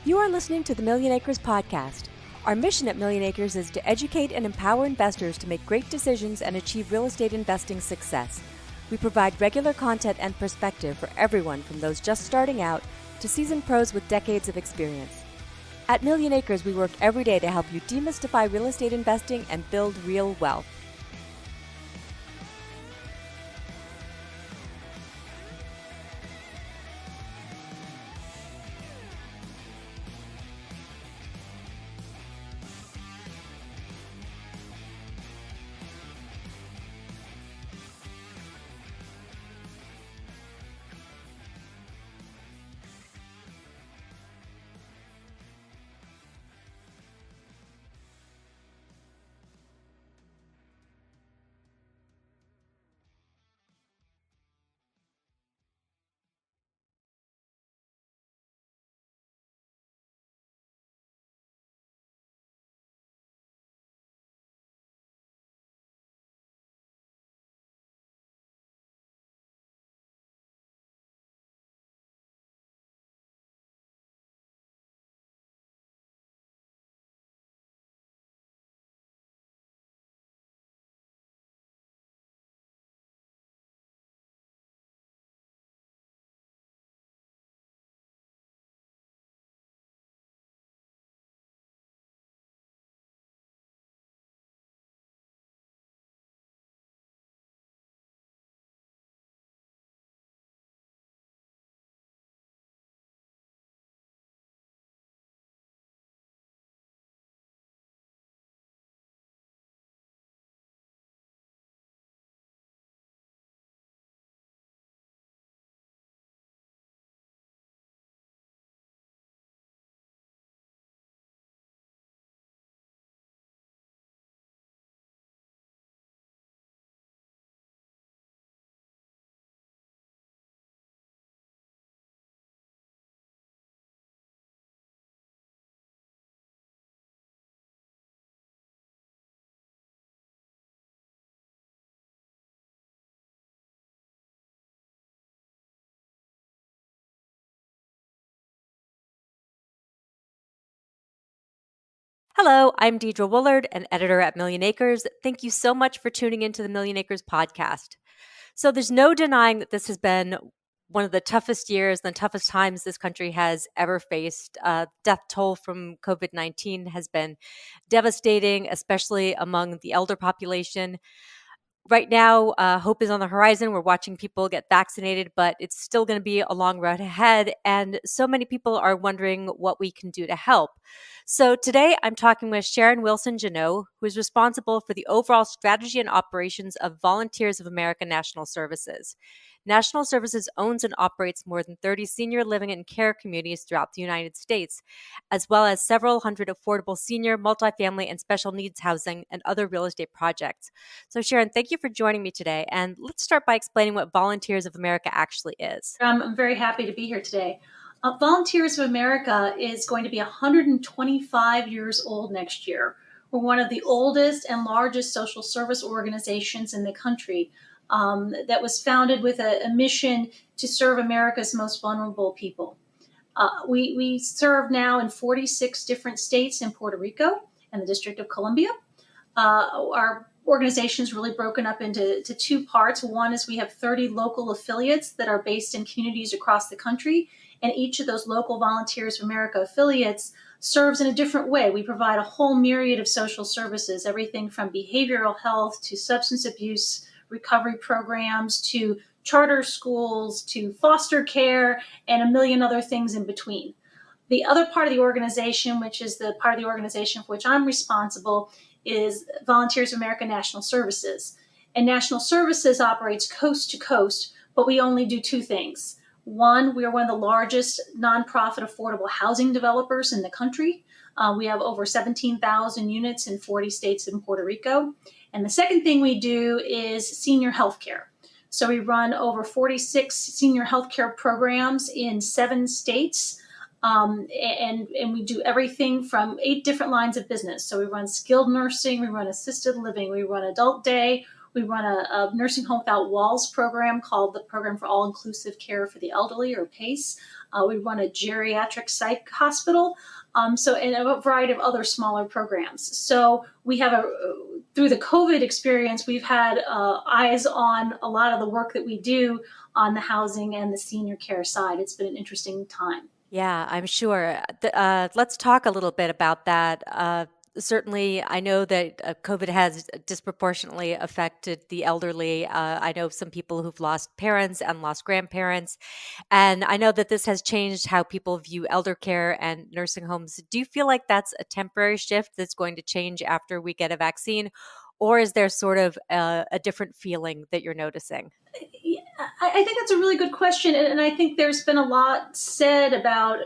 You are listening to the Millionacres Podcast. Our mission at Millionacres is to educate and empower investors to make great decisions and achieve real estate investing success. We provide regular content and perspective for everyone from those just starting out to seasoned pros with decades of experience. At Millionacres, we work every day to help you demystify real estate investing and build real wealth. Hello, I'm Deidre Woollard, an editor at Millionacres. Thank you so much for tuning into the Millionacres Podcast. So there's no denying that this has been one of the toughest years and the toughest times this country has ever faced. Death toll from COVID-19 has been devastating, especially among the elder population. Right now, hope is on the horizon. We're watching people get vaccinated, but it's still going to be a long road ahead. And so many people are wondering what we can do to help. So today I'm talking with Sharon Wilson-Geno, who is responsible for the overall strategy and operations of Volunteers of America National Services. National Services owns and operates more than 30 senior living and care communities throughout the United States, as well as several hundred affordable senior, multifamily, and special needs housing and other real estate projects. So Sharon, thank you for joining me today. And let's start by explaining what Volunteers of America actually is. I'm very happy to be here today. Volunteers of America is going to be 125 years old next year. We're one of the oldest and largest social service organizations in the country that was founded with a mission to serve America's most vulnerable people. We serve now in 46 different states in Puerto Rico and the District of Columbia. Our organization is really broken up into two parts. One is we have 30 local affiliates that are based in communities across the country, and each of those local Volunteers of America affiliates serves in a different way. We provide a whole myriad of social services, everything from behavioral health to substance abuse recovery programs to charter schools to foster care and a million other things in between. The other part of the organization, which is the part of the organization for which I'm responsible, is Volunteers of America National Services. And National Services operates coast to coast, but we only do two things. One, we are one of the largest nonprofit affordable housing developers in the country. We have over 17,000 units in 40 states and Puerto Rico. And the second thing we do is senior health care. So we run over 46 senior health care programs in 7 states. And we do everything from 8 different lines of business. So we run skilled nursing, we run assisted living, we run adult day, we run a nursing home without walls program called the Program for All Inclusive Care for the Elderly, or PACE. We run a geriatric psych hospital. And a variety of other smaller programs. So we have through the COVID experience, we've had eyes on a lot of the work that we do on the housing and the senior care side. It's been an interesting time. Yeah, I'm sure. Let's talk a little bit about that. Certainly, I know that COVID has disproportionately affected the elderly. I know some people who've lost parents and lost grandparents. And I know that this has changed how people view elder care and nursing homes. Do you feel like that's a temporary shift that's going to change after we get a vaccine? Or is there sort of a different feeling that you're noticing? Yeah, I think that's a really good question. And I think there's been a lot said about,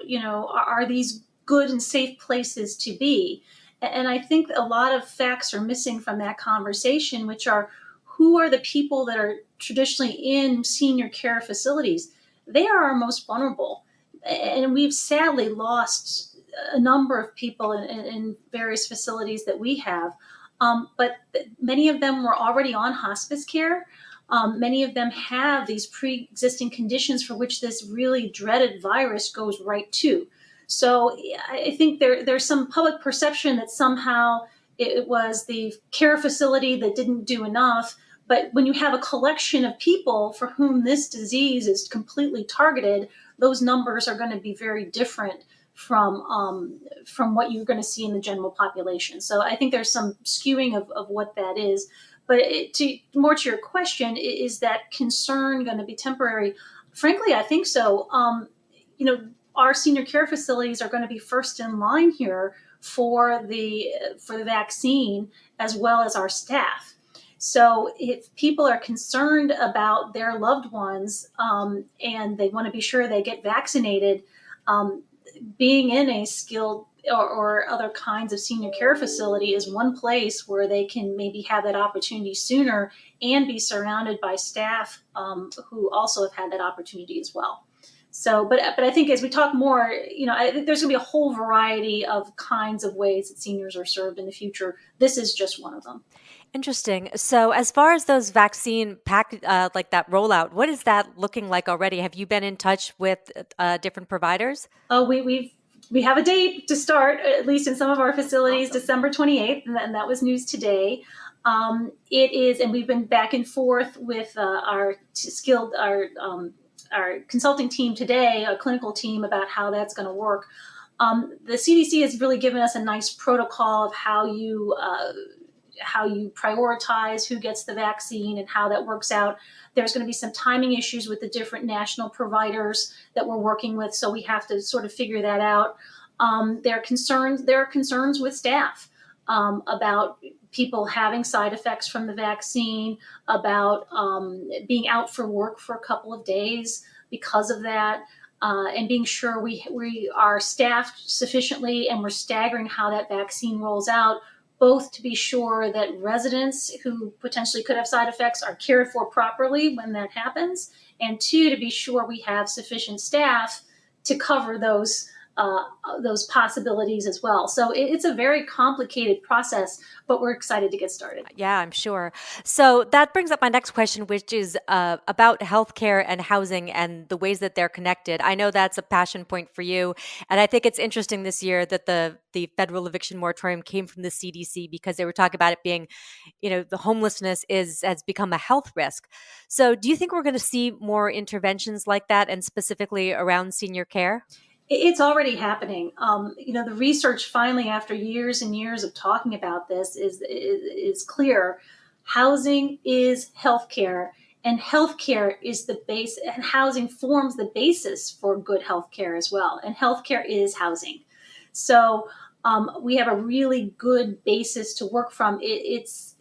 are these good and safe places to be? And I think a lot of facts are missing from that conversation, which are who are the people that are traditionally in senior care facilities? They are our most vulnerable. And we've sadly lost a number of people in various facilities that we have. But many of them were already on hospice care. Many of them have these pre-existing conditions for which this really dreaded virus goes right to. So I think there's some public perception that somehow it was the care facility that didn't do enough. But when you have a collection of people for whom this disease is completely targeted, those numbers are going to be very different from what you're going to see in the general population. So I think there's some skewing of what that is. But more to your question, is that concern going to be temporary? Frankly, I think so. Our senior care facilities are going to be first in line here for the vaccine, as well as our staff. So if people are concerned about their loved ones and they want to be sure they get vaccinated, being in a skilled or other kinds of senior care facility is one place where they can maybe have that opportunity sooner and be surrounded by staff who also have had that opportunity as well. So, but I think as we talk more, I think there's going to be a whole variety of kinds of ways that seniors are served in the future. This is just one of them. Interesting. So, as far as those vaccine like that rollout, what is that looking like already? Have you been in touch with different providers? Oh, we have a date to start, at least in some of our facilities, Awesome. December 28th, and that was news today. It is, and we've been back and forth with our consulting team today, a clinical team, about how that's going to work. The CDC has really given us a nice protocol of how you prioritize who gets the vaccine and how that works out. There's going to be some timing issues with the different national providers that we're working with, so we have to sort of figure that out. There are concerns with staff about people having side effects from the vaccine, about being out for work for a couple of days because of that. And being sure we are staffed sufficiently and we're staggering how that vaccine rolls out, both to be sure that residents who potentially could have side effects are cared for properly when that happens, and two, to be sure we have sufficient staff to cover those possibilities as well. So it's a very complicated process, but we're excited to get started. Yeah, I'm sure. So that brings up my next question, which is about healthcare and housing and the ways that they're connected. I know that's a passion point for you, and I think it's interesting this year that the federal eviction moratorium came from the CDC because they were talking about it being, the homelessness has become a health risk. So do you think we're going to see more interventions like that, and specifically around senior care? It's already happening. The research finally, after years and years of talking about this, is clear. Housing is healthcare, and healthcare is the base, and housing forms the basis for good healthcare as well. And healthcare is housing. So we have a really good basis to work from. It's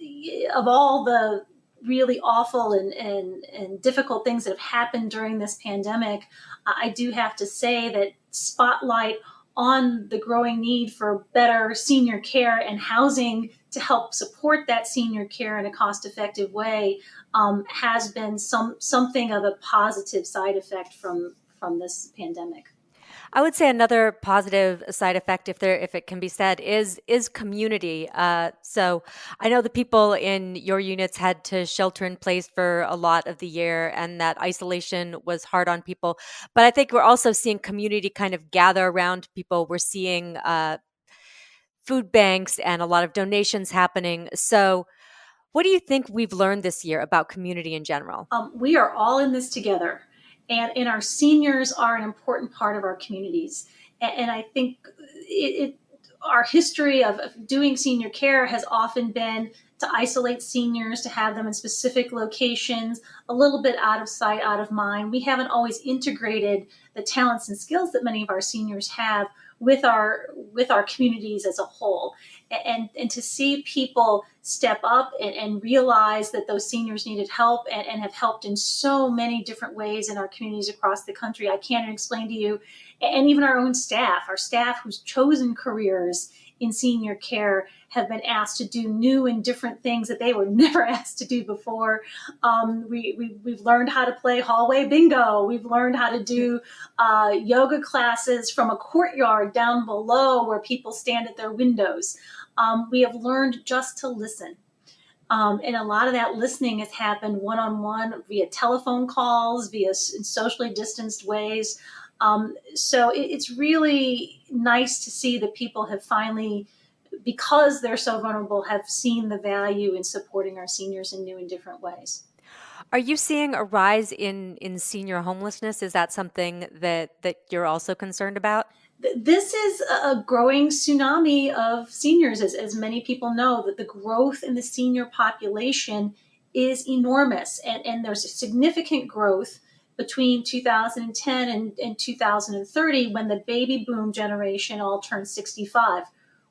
of all the really awful and difficult things that have happened during this pandemic, I do have to say that spotlight on the growing need for better senior care and housing to help support that senior care in a cost-effective way has been something of a positive side effect from this pandemic. I would say another positive side effect, if it can be said, is community. So I know the people in your units had to shelter in place for a lot of the year, and that isolation was hard on people. But I think we're also seeing community kind of gather around people. We're seeing food banks and a lot of donations happening. So, what do you think we've learned this year about community in general? We are all in this together, and our seniors are an important part of our communities. And I think our history of doing senior care has often been to isolate seniors, to have them in specific locations, a little bit out of sight, out of mind. We haven't always integrated the talents and skills that many of our seniors have with our communities as a whole. And to see people step up and realize that those seniors needed help and have helped in so many different ways in our communities across the country, I can't explain to you. And even our own staff, our staff who's chosen careers in senior care have been asked to do new and different things that they were never asked to do before. We've learned how to play hallway bingo. We've learned how to do yoga classes from a courtyard down below where people stand at their windows. We have learned just to listen. And a lot of that listening has happened one-on-one via telephone calls, via socially distanced ways. So it's really nice to see that people have finally, because they're so vulnerable, have seen the value in supporting our seniors in new and different ways. Are you seeing a rise in senior homelessness? Is that something that you're also concerned about? This is a growing tsunami of seniors, as many people know, that the growth in the senior population is enormous. And there's a significant growth between 2010 and 2030 when the baby boom generation all turned 65.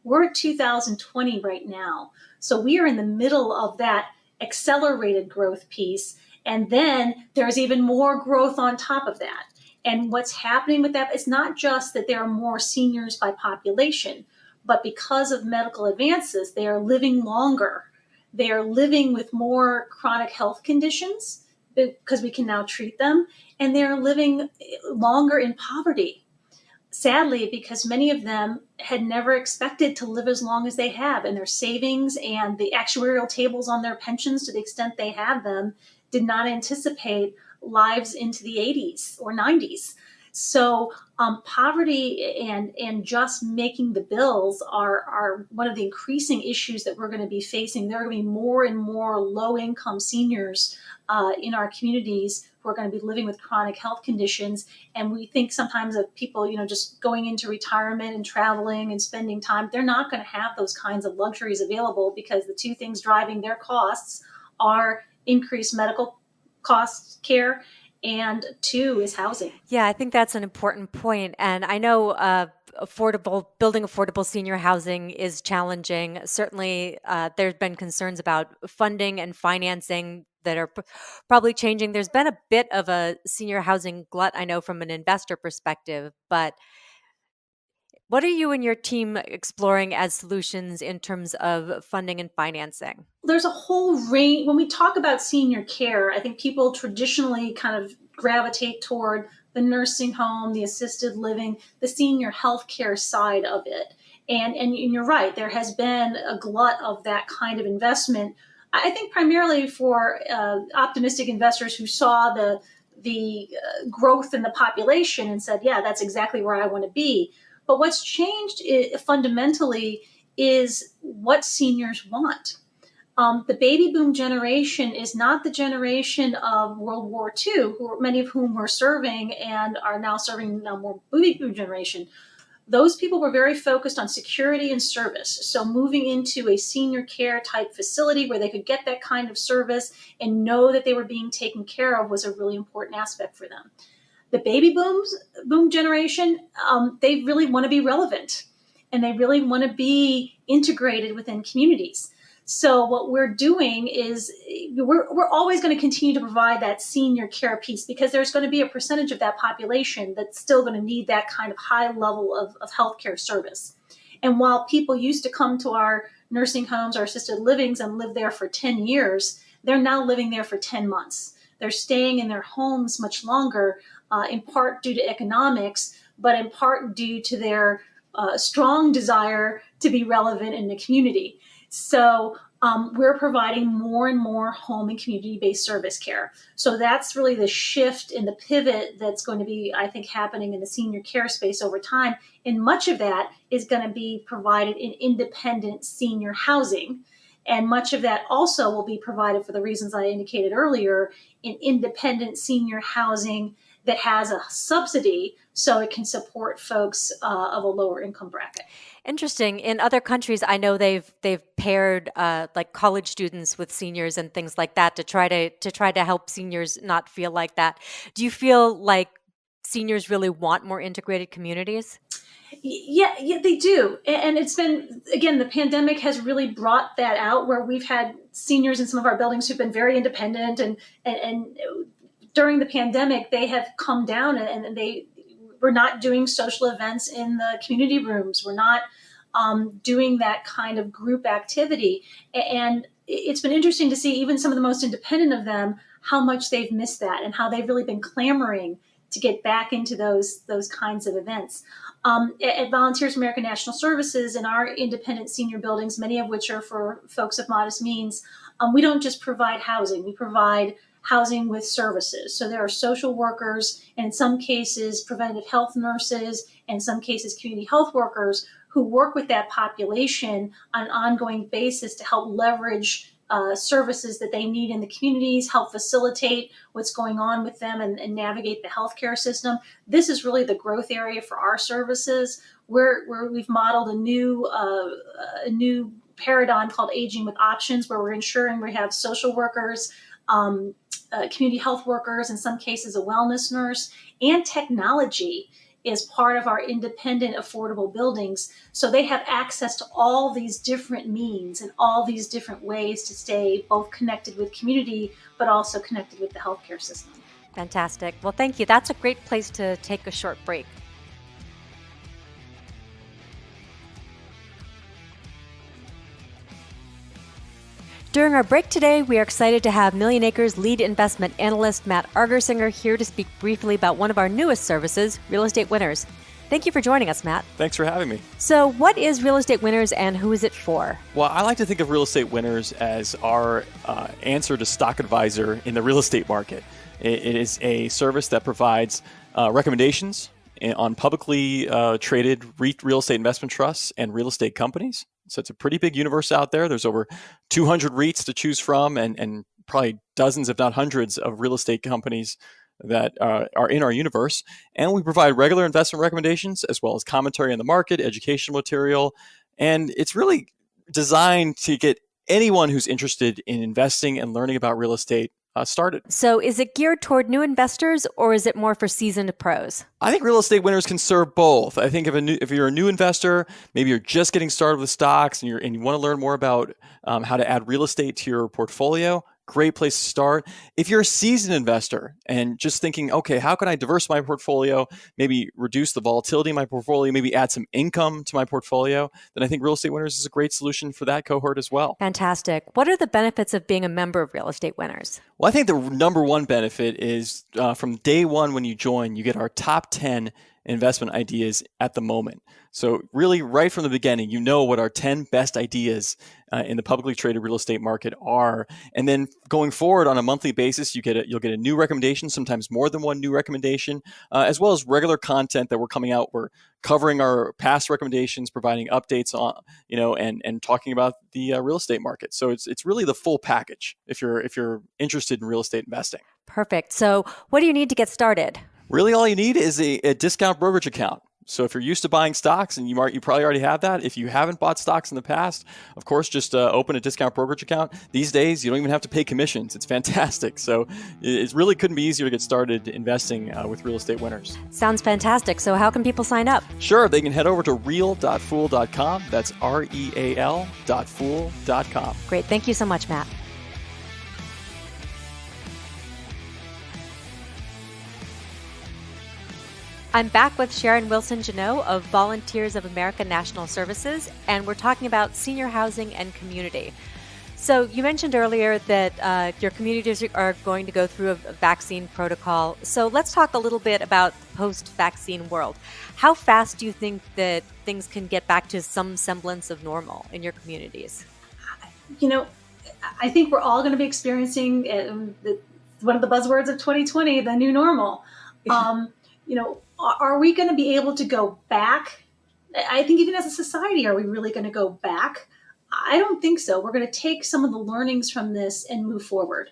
We're at 2020 right now. So we are in the middle of that accelerated growth piece. And then there's even more growth on top of that. And what's happening with that, it's not just that there are more seniors by population, but because of medical advances, they are living longer. They are living with more chronic health conditions because we can now treat them, and they're living longer in poverty. Sadly, because many of them had never expected to live as long as they have, and their savings and the actuarial tables on their pensions, to the extent they have them, did not anticipate lives into the 80s or 90s. So poverty and just making the bills are one of the increasing issues that we're going to be facing. There are going to be more and more low-income seniors in our communities who are going to be living with chronic health conditions. And we think sometimes of people, just going into retirement and traveling and spending time. They're not going to have those kinds of luxuries available because the two things driving their costs are increased medical cost care, and two is housing. Yeah, I think that's an important point. And I know building affordable senior housing is challenging. Certainly, there's been concerns about funding and financing that are probably changing. There's been a bit of a senior housing glut, I know, from an investor perspective. But what are you and your team exploring as solutions in terms of funding and financing? There's a whole range. When we talk about senior care, I think people traditionally kind of gravitate toward the nursing home, the assisted living, the senior health care side of it. And you're right, there has been a glut of that kind of investment. I think primarily for optimistic investors who saw the growth in the population and said, yeah, that's exactly where I want to be. But what's changed fundamentally is what seniors want. The baby boom generation is not the generation of World War II, many of whom were serving and are now serving now more baby boom generation. Those people were very focused on security and service. So moving into a senior care type facility where they could get that kind of service and know that they were being taken care of was a really important aspect for them. The baby boom generation, they really want to be relevant and they really want to be integrated within communities. So what we're doing is we're always going to continue to provide that senior care piece because there's going to be a percentage of that population that's still going to need that kind of high level of healthcare service. And while people used to come to our nursing homes, our assisted livings and live there for 10 years, they're now living there for 10 months. They're staying in their homes much longer, in part due to economics, but in part due to their strong desire to be relevant in the community. So we're providing more and more home and community-based service care. So that's really the shift and the pivot that's going to be, I think, happening in the senior care space over time. And much of that is going to be provided in independent senior housing. And much of that also will be provided, for the reasons I indicated earlier, in independent senior housing that has a subsidy so it can support folks of a lower income bracket. Interesting. In other countries, I know they've paired like college students with seniors and things like that to try to help seniors not feel like that. Do you feel like seniors really want more integrated communities? Yeah, they do. And it's been, again, the pandemic has really brought that out, where we've had seniors in some of our buildings who've been very independent, and during the pandemic, they have come down and we're not doing social events in the community rooms. We're not doing that kind of group activity. And it's been interesting to see even some of the most independent of them, how much they've missed that and how they've really been clamoring to get back into those kinds of events. At Volunteers American National Services, in our independent senior buildings, many of which are for folks of modest means, we don't just provide housing, we provide housing with services. So there are social workers, and in some cases, preventive health nurses, and in some cases, community health workers who work with that population on an ongoing basis to help leverage services that they need in the communities, help facilitate what's going on with them and navigate the healthcare system. This is really the growth area for our services, where we've modeled a new paradigm called Aging with Options, where we're ensuring we have social workers, community health workers, in some cases a wellness nurse, and technology is part of our independent affordable buildings. So they have access to all these different means and all these different ways to stay both connected with community, but also connected with the healthcare system. Fantastic. Well, thank you. That's a great place to take a short break. During our break today, we are excited to have Millionacres lead investment analyst Matt Argersinger here to speak briefly about one of our newest services, Real Estate Winners. Thank you for joining us, Matt. Thanks for having me. So what is Real Estate Winners and who is it for? Well, I like to think of Real Estate Winners as our answer to Stock Advisor in the real estate market. It is a service that provides recommendations on publicly traded real estate investment trusts and real estate companies. So it's a pretty big universe out there. There's over 200 REITs to choose from and probably dozens, if not hundreds, of real estate companies that are in our universe. And we provide regular investment recommendations as well as commentary on the market, educational material. And it's really designed to get anyone who's interested in investing and learning about real estate started. So is it geared toward new investors or is it more for seasoned pros? I think Real Estate Winners can serve both. I think if you're a new investor, maybe you're just getting started with stocks and you want to learn more about how to add real estate to your portfolio, great place to start. If you're a seasoned investor and just thinking, okay, how can I diversify my portfolio, maybe reduce the volatility in my portfolio, maybe add some income to my portfolio, then I think Real Estate Winners is a great solution for that cohort as well. Fantastic. What are the benefits of being a member of Real Estate Winners? Well, I think the number one benefit is from day one when you join, you get our top 10 investment ideas at the moment. So really right from the beginning, you know what our 10 best ideas in the publicly traded real estate market are. And then going forward on a monthly basis, you'll get a new recommendation, sometimes more than one new recommendation, as well as regular content that we're coming out. We're covering our past recommendations, providing updates on, and talking about the real estate market. So it's really the full package if you're interested in real estate investing. Perfect. So what do you need to get started? Really, all you need is a discount brokerage account. So if you're used to buying stocks, and you probably already have that. If you haven't bought stocks in the past, of course, just open a discount brokerage account. These days, you don't even have to pay commissions. It's fantastic. So it really couldn't be easier to get started investing with Real Estate Winners. Sounds fantastic. So how can people sign up? Sure. They can head over to real.fool.com. That's real.fool.com. Great. Thank you so much, Matt. I'm back with Sharon Wilson-Geno of Volunteers of America National Services, and we're talking about senior housing and community. So you mentioned earlier that your communities are going to go through a vaccine protocol. So let's talk a little bit about post-vaccine world. How fast do you think that things can get back to some semblance of normal in your communities? I think we're all going to be experiencing one of the buzzwords of 2020, the new normal. Are we going to be able to go back? I think even as a society, are we really going to go back? I don't think so. We're going to take some of the learnings from this and move forward.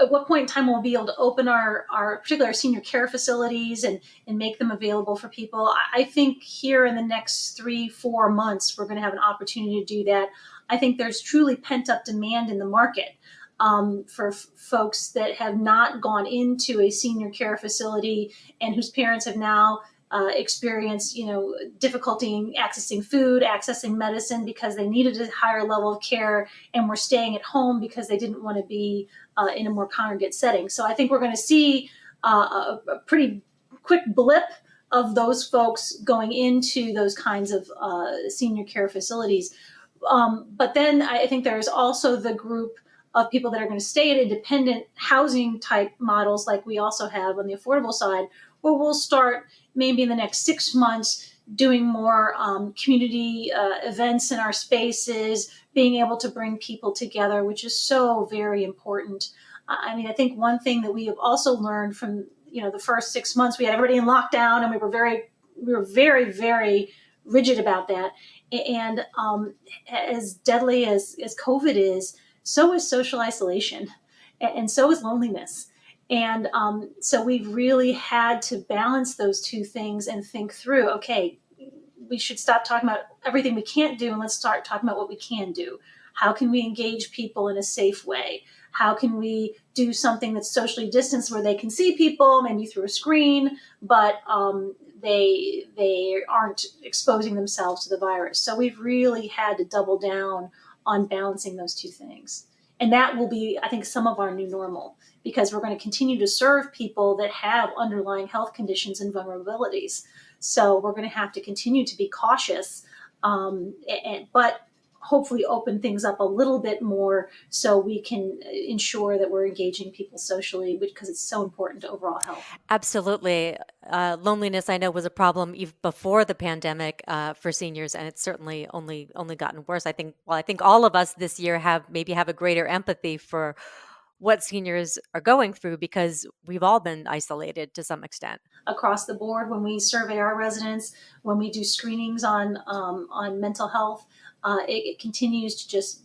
At what point in time will we be able to open particularly our senior care facilities and make them available for people? I think here in the next 3-4 months, we're going to have an opportunity to do that. I think there's truly pent-up demand in the market for folks that have not gone into a senior care facility and whose parents have now experienced, difficulty in accessing food, accessing medicine because they needed a higher level of care and were staying at home because they didn't want to be in a more congregate setting. So I think we're going to see a pretty quick blip of those folks going into those kinds of senior care facilities. But then I think there's also the group of people that are going to stay in independent housing type models like we also have on the affordable side, where we'll start maybe in the next 6 months doing more community events in our spaces, being able to bring people together, which is so very important. I think one thing that we have also learned from the first 6 months, we had everybody in lockdown, and we were very, very rigid about that. And as deadly as COVID is, so is social isolation, and so is loneliness. And so we've really had to balance those two things and think through, okay, we should stop talking about everything we can't do and let's start talking about what we can do. How can we engage people in a safe way? How can we do something that's socially distanced where they can see people, maybe through a screen, but they aren't exposing themselves to the virus? So we've really had to double down on balancing those two things. And that will be, I think, some of our new normal, because we're going to continue to serve people that have underlying health conditions and vulnerabilities. So we're going to have to continue to be cautious, but hopefully open things up a little bit more so we can ensure that we're engaging people socially, because it's so important to overall health. Absolutely. Loneliness, I know, was a problem even before the pandemic for seniors, and it's certainly only gotten worse. I think all of us this year have a greater empathy for what seniors are going through, because we've all been isolated to some extent. Across the board, when we survey our residents, when we do screenings on mental health, it continues to just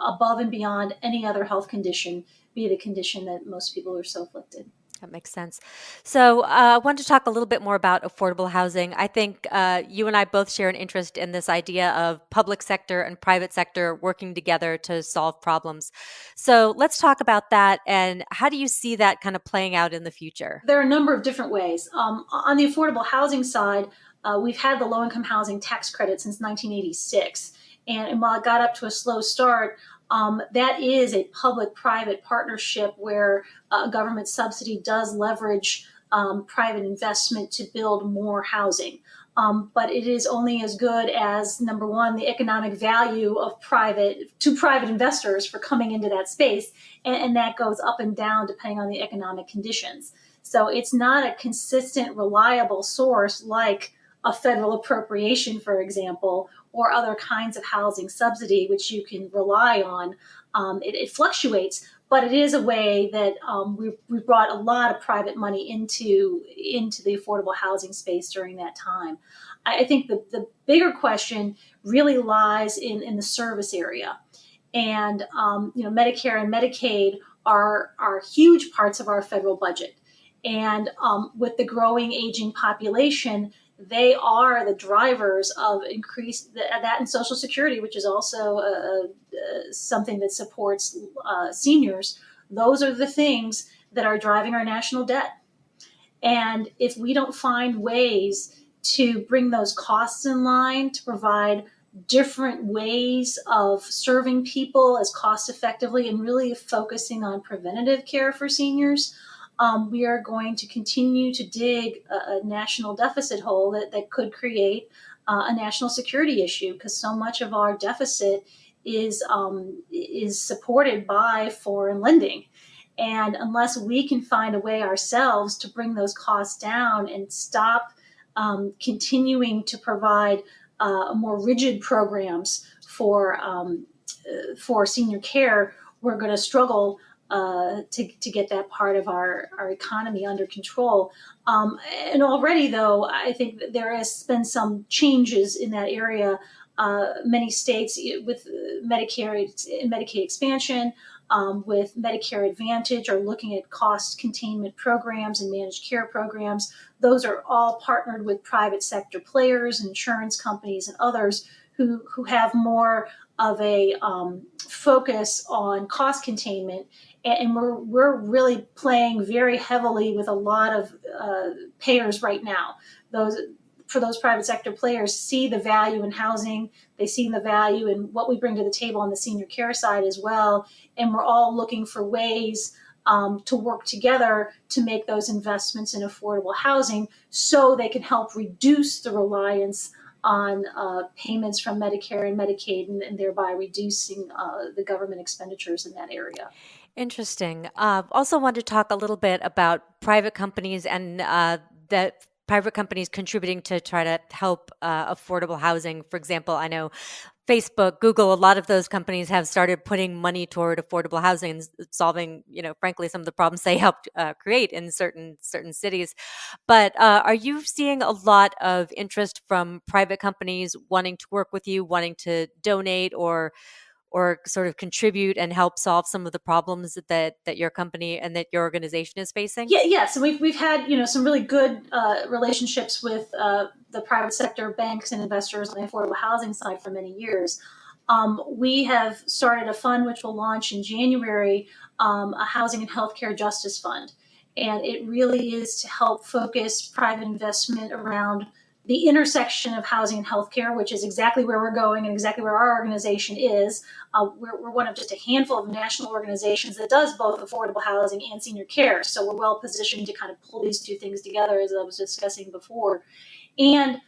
above and beyond any other health condition be the condition that most people are so afflicted. That makes sense. So I want to talk a little bit more about affordable housing. I think you and I both share an interest in this idea of public sector and private sector working together to solve problems. So let's talk about that. And how do you see that kind of playing out in the future? There are a number of different ways. On the affordable housing side, we've had the low-income housing tax credit since 1986. And while it got up to a slow start, that is a public-private partnership where government subsidy does leverage private investment to build more housing. But it is only as good as, number one, the economic value of private investors for coming into that space. And that goes up and down depending on the economic conditions. So it's not a consistent, reliable source like a federal appropriation, for example, or other kinds of housing subsidy, which you can rely on. It fluctuates, but it is a way that we brought a lot of private money into the affordable housing space during that time. I think the bigger question really lies in the service area. And Medicare and Medicaid are huge parts of our federal budget. And with the growing aging population, they are the drivers of that in Social Security, which is also something that supports seniors. Those are the things that are driving our national debt. And if we don't find ways to bring those costs in line, to provide different ways of serving people as cost effectively and really focusing on preventative care for seniors, we are going to continue to dig a national deficit hole that could create a national security issue, because so much of our deficit is supported by foreign lending. And unless we can find a way ourselves to bring those costs down and stop continuing to provide more rigid programs for senior care, we're going to struggle to get that part of our economy under control. And already, though, I think that there has been some changes in that area. Many states with Medicaid expansion, with Medicare Advantage, are looking at cost containment programs and managed care programs. Those are all partnered with private sector players, insurance companies, and others who have more of a focus on cost containment. And we're really playing very heavily with a lot of payers right now. Those private sector players see the value in housing. They see the value in what we bring to the table on the senior care side as well. And we're all looking for ways to work together to make those investments in affordable housing so they can help reduce the reliance on payments from Medicare and Medicaid, and thereby reducing the government expenditures in that area. Interesting. Also wanted to talk a little bit about private companies and that private companies contributing to try to help affordable housing. For example, I know Facebook, Google, a lot of those companies have started putting money toward affordable housing and solving, frankly, some of the problems they helped create in certain cities. But are you seeing a lot of interest from private companies wanting to work with you, wanting to donate or sort of contribute and help solve some of the problems that your company and that your organization is facing? Yes. And we've had, some really good relationships with the private sector banks and investors on the affordable housing side for many years. We have started a fund which will launch in January, a housing and healthcare justice fund. And it really is to help focus private investment around the intersection of housing and healthcare, which is exactly where we're going and exactly where our organization is. We're one of just a handful of national organizations that does both affordable housing and senior care. So we're well positioned to kind of pull these two things together, as I was discussing before. And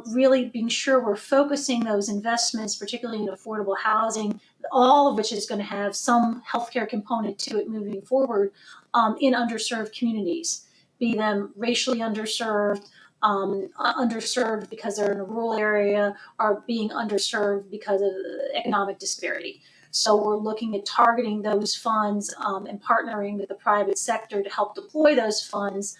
really being sure we're focusing those investments, particularly in affordable housing, all of which is going to have some healthcare component to it moving forward, in underserved communities, be them racially underserved, underserved because they're in a rural area, or being underserved because of economic disparity. So we're looking at targeting those funds and partnering with the private sector to help deploy those funds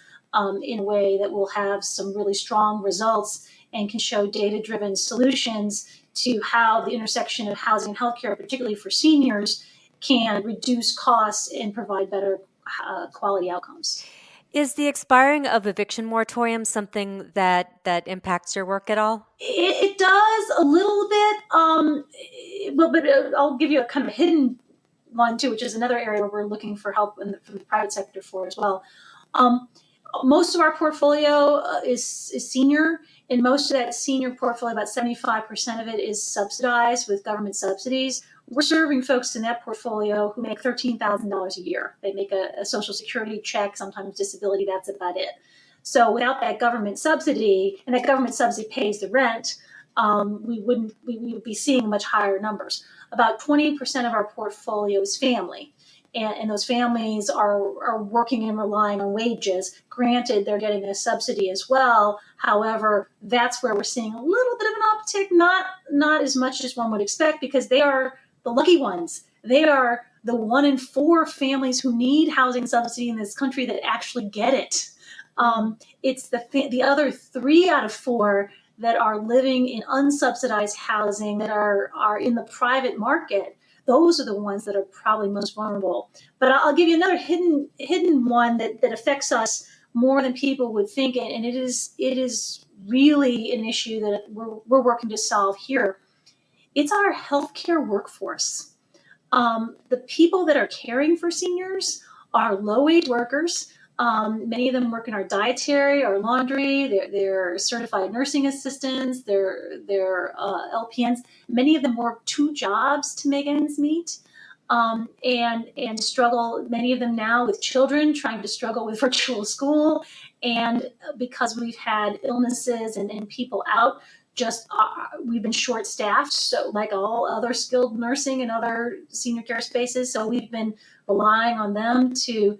in a way that will have some really strong results and can show data-driven solutions to how the intersection of housing and healthcare, particularly for seniors, can reduce costs and provide better quality outcomes. Is the expiring of eviction moratoriums something that impacts your work at all? It does a little bit, but I'll give you a kind of a hidden one too, which is another area where we're looking for help from the private sector for as well. Most of our portfolio is senior, and most of that senior portfolio, about 75% of it, is subsidized with government subsidies. We're serving folks in that portfolio who make $13,000 a year. They make a Social Security check, sometimes disability, that's about it. So without that government subsidy, and that government subsidy pays the rent, we would be seeing much higher numbers. About 20% of our portfolio is family. And those families are working and relying on wages. Granted, they're getting a subsidy as well. However, that's where we're seeing a little bit of an uptick, not as much as one would expect, because they are the lucky ones. They are the 1 in 4 families who need housing subsidy in this country that actually get it. It's the other 3 out of 4 that are living in unsubsidized housing, that are in the private market. Those are the ones that are probably most vulnerable. But I'll give you another hidden one that affects us more than people would think, and it is really an issue that we're working to solve here. It's our healthcare workforce. The people that are caring for seniors are low-wage workers. Many of them work in our dietary, our laundry. They're certified nursing assistants. They're LPNs. Many of them work 2 jobs to make ends meet, and struggle. Many of them now with children, trying to struggle with virtual school, And because we've had illnesses and people out, we've been short staffed, so like all other skilled nursing and other senior care spaces, so we've been relying on them to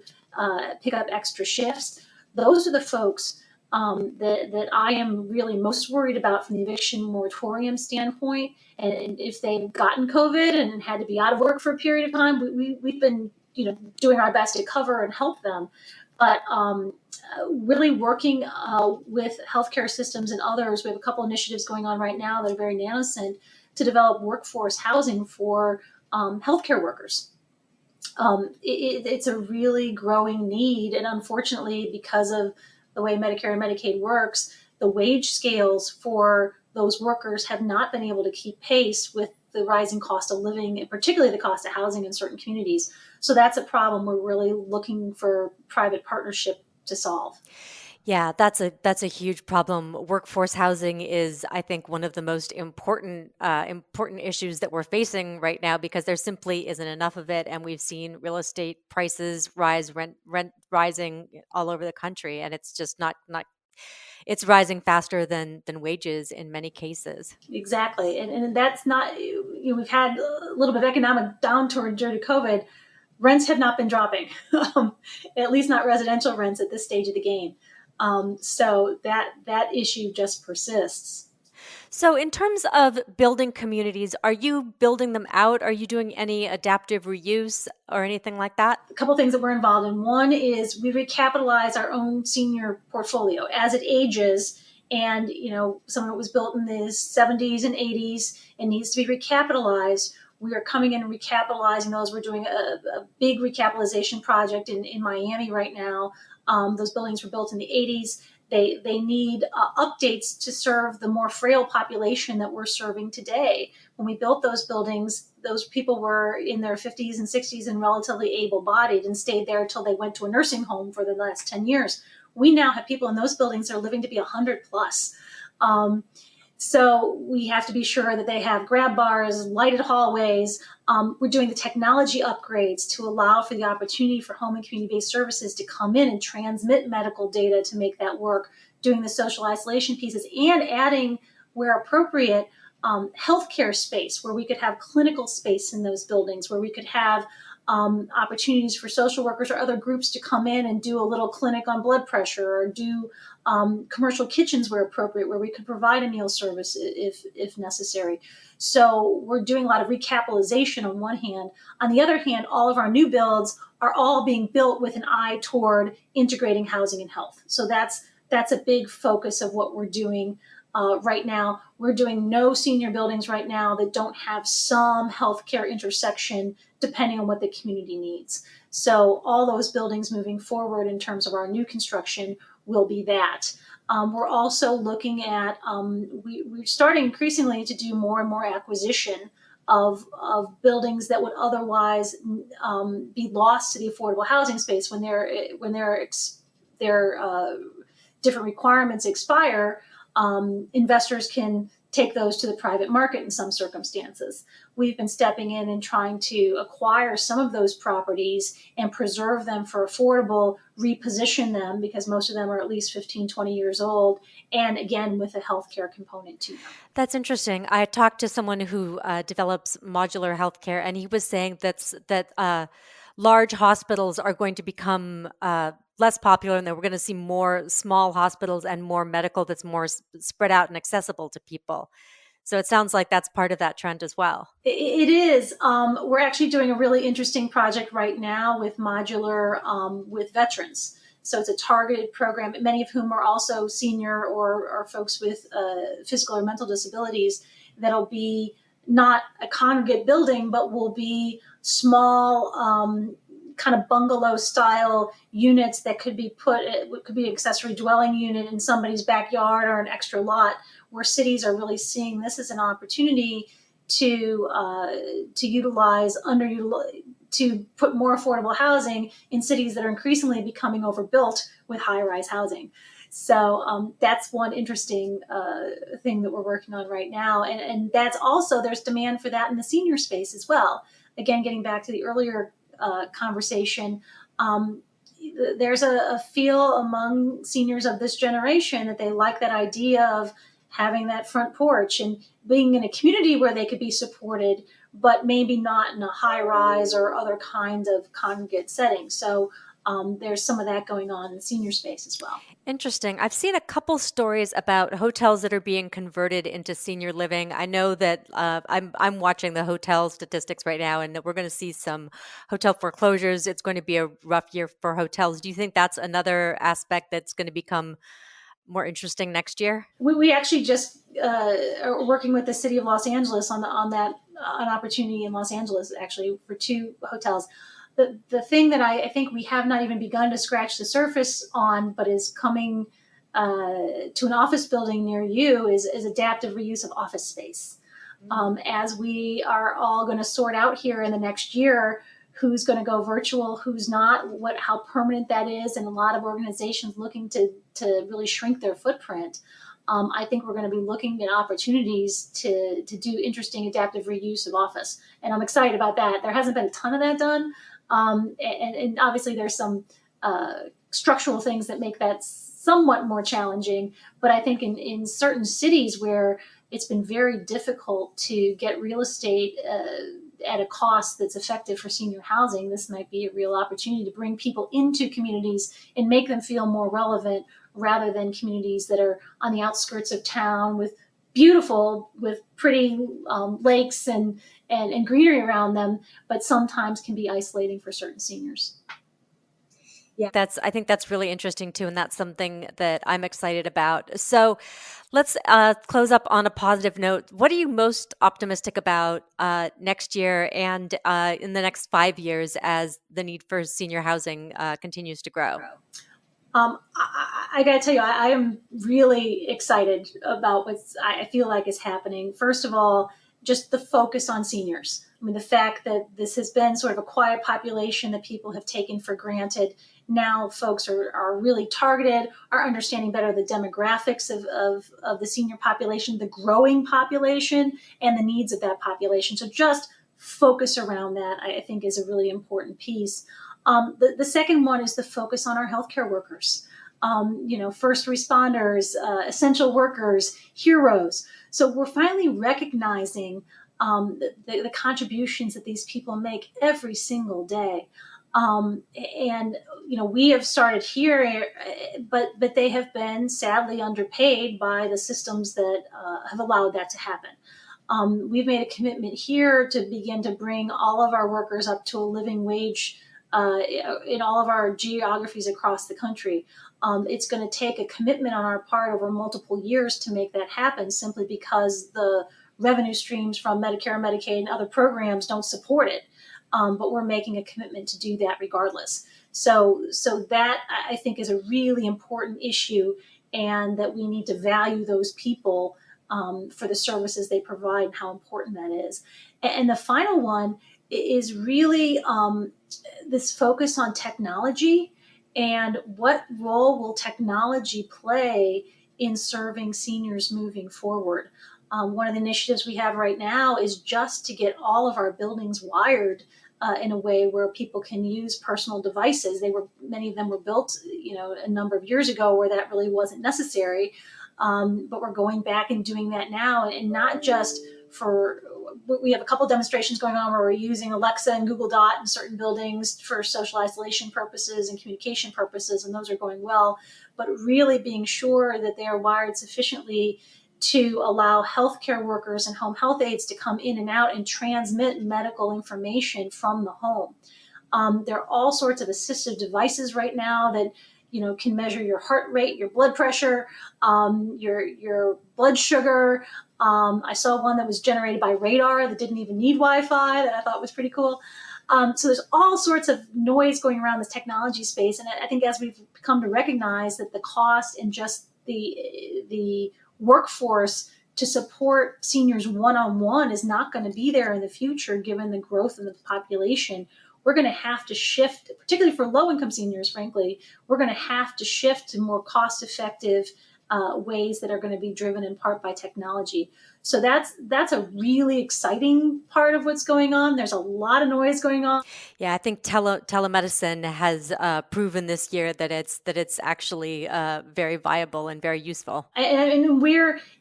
pick up extra shifts. Those are the folks that I am really most worried about from the eviction moratorium standpoint. And if they've gotten COVID and had to be out of work for a period of time, we've been doing our best to cover and help them. But really working with healthcare systems and others, we have a couple initiatives going on right now that are very nascent to develop workforce housing for healthcare workers. It's a really growing need, and unfortunately, because of the way Medicare and Medicaid works, the wage scales for those workers have not been able to keep pace with the rising cost of living, and particularly the cost of housing in certain communities. So that's a problem we're really looking for private partnership to solve. Yeah, that's a huge problem. Workforce housing is, I think, one of the most important issues that we're facing right now, because there simply isn't enough of it, and we've seen real estate prices rise, rent rising all over the country, and it's just not it's rising faster than wages in many cases. Exactly, and that's not, we've had a little bit of economic downturn due to COVID. Rents have not been dropping, at least not residential rents at this stage of the game. So that issue just persists. So in terms of building communities, are you building them out? Are you doing any adaptive reuse or anything like that? A couple things that we're involved in. One is we recapitalize our own senior portfolio as it ages. And, some of it was built in the 70s and 80s and needs to be recapitalized. We are coming in and recapitalizing those. We're doing a big recapitalization project in Miami right now. Those buildings were built in the 80s. They need updates to serve the more frail population that we're serving today. When we built those buildings, those people were in their 50s and 60s and relatively able-bodied and stayed there until they went to a nursing home for the last 10 years. We now have people in those buildings that are living to be 100 plus. So we have to be sure that they have grab bars, lighted hallways. We're doing the technology upgrades to allow for the opportunity for home and community-based services to come in and transmit medical data to make that work, doing the social isolation pieces, and adding, where appropriate, healthcare space, where we could have clinical space in those buildings, where we could have opportunities for social workers or other groups to come in and do a little clinic on blood pressure, or do commercial kitchens where appropriate, where we could provide a meal service if necessary. So we're doing a lot of recapitalization on one hand. On the other hand, all of our new builds are all being built with an eye toward integrating housing and health. So that's a big focus of what we're doing right now. We're doing no senior buildings right now that don't have some healthcare intersection, depending on what the community needs. So all those buildings moving forward in terms of our new construction will be that. We're also looking at, we're starting increasingly to do more and more acquisition of buildings that would otherwise be lost to the affordable housing space when their different requirements expire. Investors can take those to the private market in some circumstances. We've been stepping in and trying to acquire some of those properties and preserve them for affordable, reposition them, because most of them are at least 15, 20 years old, and again, with a healthcare component to them. That's interesting. I talked to someone who develops modular healthcare, and he was saying that large hospitals are going to become less popular, and that we're going to see more small hospitals and more medical that's more spread out and accessible to people. So it sounds like that's part of that trend as well. It is. We're actually doing a really interesting project right now with Modular with veterans. So it's a targeted program, many of whom are also senior or folks with physical or mental disabilities. That'll be not a congregate building, but will be small kind of bungalow style units that could be could be an accessory dwelling unit in somebody's backyard or an extra lot, where cities are really seeing this as an opportunity to utilize to put more affordable housing in cities that are increasingly becoming overbuilt with high-rise housing. So that's one interesting thing that we're working on right now. And that's also, there's demand for that in the senior space as well. Again, getting back to the earlier conversation, there's a feel among seniors of this generation that they like that idea of having that front porch and being in a community where they could be supported, but maybe not in a high rise or other kinds of congregate settings. So there's some of that going on in the senior space as well. Interesting. I've seen a couple stories about hotels that are being converted into senior living. I know that I'm watching the hotel statistics right now, and we're going to see some hotel foreclosures. It's going to be a rough year for hotels. Do you think that's another aspect that's going to become more interesting next year? We actually just are working with the city of Los Angeles on an opportunity in Los Angeles, actually, for 2 hotels. The thing that I think we have not even begun to scratch the surface on, but is coming to an office building near you, is adaptive reuse of office space. As we are all going to sort out here in the next year, who's going to go virtual, who's not, how permanent that is, and a lot of organizations looking to really shrink their footprint. I think we're going to be looking at opportunities to do interesting adaptive reuse of office, and I'm excited about that. There hasn't been a ton of that done, and obviously there's some structural things that make that somewhat more challenging. But I think in certain cities where it's been very difficult to get real estate at a cost that's effective for senior housing, this might be a real opportunity to bring people into communities and make them feel more relevant, rather than communities that are on the outskirts of town with pretty lakes and greenery around them, but sometimes can be isolating for certain seniors. Yeah, I think that's really interesting too, and that's something that I'm excited about. So let's close up on a positive note. What are you most optimistic about next year and in the next 5 years as the need for senior housing continues to grow? I got to tell you, I am really excited about what I feel like is happening. First of all, just the focus on seniors. I mean, the fact that this has been sort of a quiet population that people have taken for granted. Now folks are really targeted, are understanding better the demographics of the senior population, the growing population, and the needs of that population. So just focus around that, I think, is a really important piece. The second one is the focus on our healthcare workers, first responders, essential workers, heroes. So we're finally recognizing the contributions that these people make every single day. We have started here, but they have been sadly underpaid by the systems that have allowed that to happen. We've made a commitment here to begin to bring all of our workers up to a living wage in all of our geographies across the country. It's going to take a commitment on our part over multiple years to make that happen, simply because the revenue streams from Medicare, Medicaid, and other programs don't support it. But we're making a commitment to do that regardless. So that, I think, is a really important issue, and that we need to value those people for the services they provide and how important that is. And the final one is really this focus on technology and what role will technology play in serving seniors moving forward. One of the initiatives we have right now is just to get all of our buildings wired in a way where people can use personal devices. Many of them were built, a number of years ago where that really wasn't necessary. But we're going back and doing that now, and not just we have a couple demonstrations going on where we're using Alexa and Google Dot in certain buildings for social isolation purposes and communication purposes, and those are going well, but really being sure that they are wired sufficiently to allow healthcare workers and home health aides to come in and out and transmit medical information from the home. There are all sorts of assistive devices right now that can measure your heart rate, your blood pressure, your blood sugar. I saw one that was generated by radar that didn't even need Wi-Fi, that I thought was pretty cool. So there's all sorts of noise going around this technology space. And I think as we've come to recognize that the cost and just the workforce to support seniors one-on-one is not going to be there in the future, given the growth in the population, we're going to have to shift, particularly for low-income seniors, frankly, we're going to have to shift to more cost-effective ways that are going to be driven in part by technology. So that's a really exciting part of what's going on. There's a lot of noise going on. Yeah, I think telemedicine has proven this year that it's actually very viable and very useful. And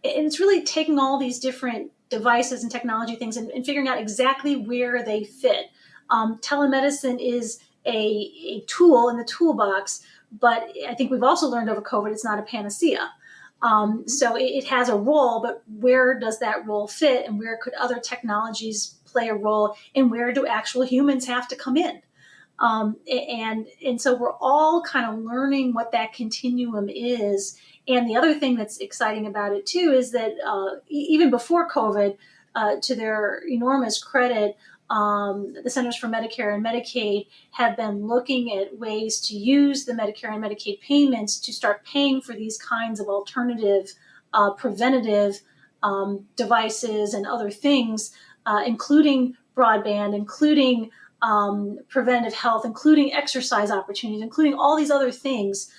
it's really taking all these different devices and technology things and figuring out exactly where they fit. Telemedicine is a tool in the toolbox, but I think we've also learned over COVID it's not a panacea. So it has a role, but where does that role fit, and where could other technologies play a role, and where do actual humans have to come in? And so we're all kind of learning what that continuum is. And the other thing that's exciting about it too is that even before COVID, to their enormous credit, the Centers for Medicare and Medicaid have been looking at ways to use the Medicare and Medicaid payments to start paying for these kinds of alternative preventative devices and other things, including broadband, including preventive health, including exercise opportunities, including all these other things,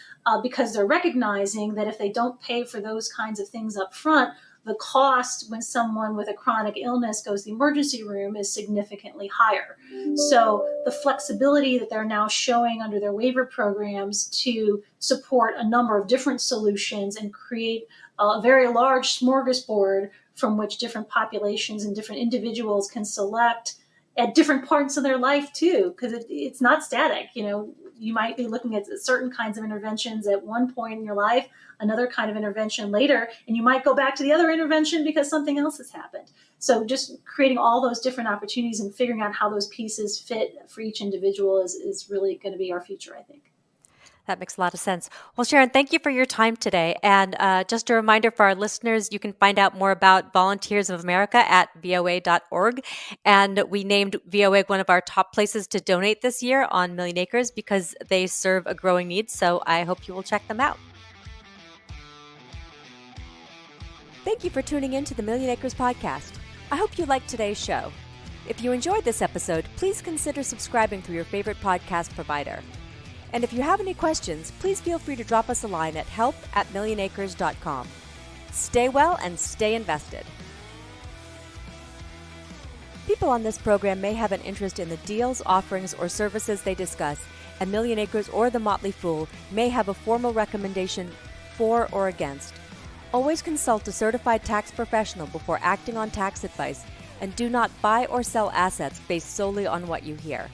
because they're recognizing that if they don't pay for those kinds of things up front, the cost when someone with a chronic illness goes to the emergency room is significantly higher. So the flexibility that they're now showing under their waiver programs to support a number of different solutions and create a very large smorgasbord from which different populations and different individuals can select at different parts of their life too, because it's not static. You might be looking at certain kinds of interventions at one point in your life, another kind of intervention later, and you might go back to the other intervention because something else has happened. So just creating all those different opportunities and figuring out how those pieces fit for each individual is really going to be our future, I think. That makes a lot of sense. Well, Sharon, thank you for your time today. And just a reminder for our listeners, you can find out more about Volunteers of America at VOA.org. And we named VOA one of our top places to donate this year on Millionacres because they serve a growing need. So I hope you will check them out. Thank you for tuning in to the Millionacres Podcast. I hope you liked today's show. If you enjoyed this episode, please consider subscribing through your favorite podcast provider. And if you have any questions, please feel free to drop us a line at help@millionacres.com. Stay well and stay invested. People on this program may have an interest in the deals, offerings, or services they discuss, and Millionacres or the Motley Fool may have a formal recommendation for or against. Always consult a certified tax professional before acting on tax advice, and do not buy or sell assets based solely on what you hear.